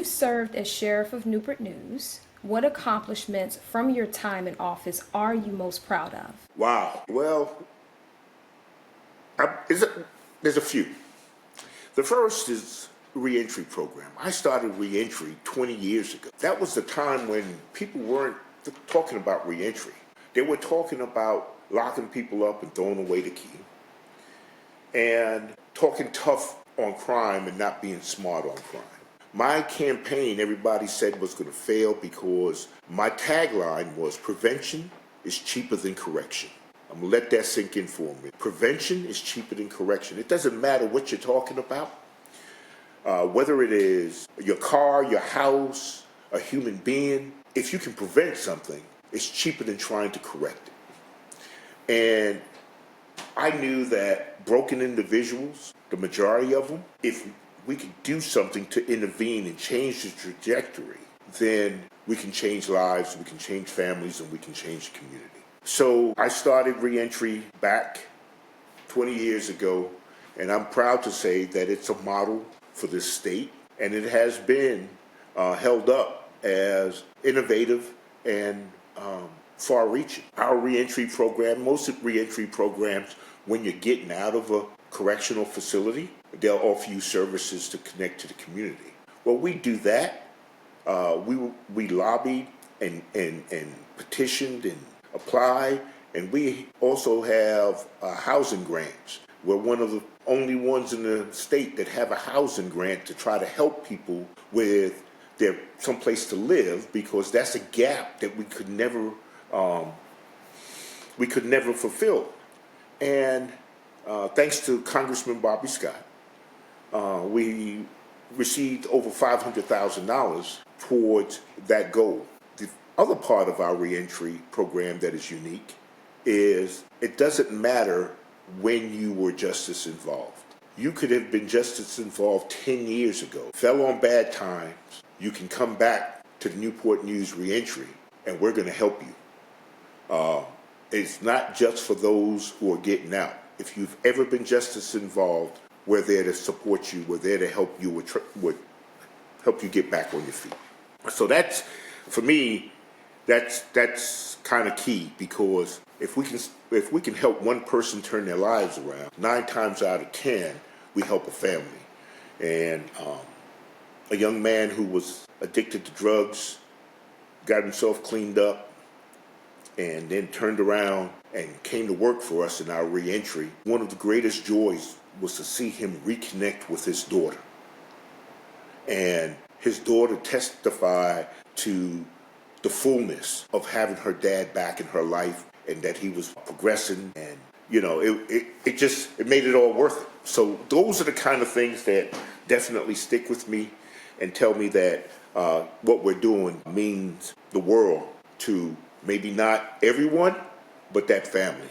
You served as sheriff of Newport News. What accomplishments from your time in office are you most proud of? Wow. Well, there's a few. The first is reentry program. I started reentry 20 years ago. That was the time when people weren't talking about reentry. They were talking about locking people up and throwing away the key and talking tough on crime and not being smart on crime. My campaign, everybody said, was going to fail because my tagline was prevention is cheaper than correction. I'm going to let that sink in for me. Prevention is cheaper than correction. It doesn't matter what you're talking about, whether it is your car, your house, a human being. If you can prevent something, it's cheaper than trying to correct it. And I knew that broken individuals, the majority of them, if we could do something to intervene and change the trajectory, then we can change lives, we can change families, and we can change the community. So I started reentry back 20 years ago, and I'm proud to say that it's a model for this state, and it has been held up as innovative and far-reaching. Our reentry program, most of reentry programs, when you're getting out of a correctional facility, they'll offer you services to connect to the community. Well, we do that. We lobbied and petitioned and applied, and we also have housing grants. We're one of the only ones in the state that have a housing grant to try to help people with their someplace to live, because that's a gap that we could never fulfill. And thanks to Congressman Bobby Scott, we received over $500,000 towards that goal. The other part of our reentry program that is unique is it doesn't matter when you were justice involved. You could have been justice involved 10 years ago, fell on bad times. You can come back to the Newport News reentry, and we're going to help you. It's not just for those who are getting out. If you've ever been justice involved, we're there to support you. We're there to help you help you get back on your feet. So that's, for me, that's kind of key, because if we can help one person turn their lives around, 9 times out of 10 we help a family. And a young man who was addicted to drugs got himself cleaned up and then turned around and came to work for us in our reentry. One of the greatest joys was to see him reconnect with his daughter. And his daughter testified to the fullness of having her dad back in her life, and that he was progressing, and it made it all worth it. So those are the kind of things that definitely stick with me and tell me that what we're doing means the world to maybe not everyone, but that family.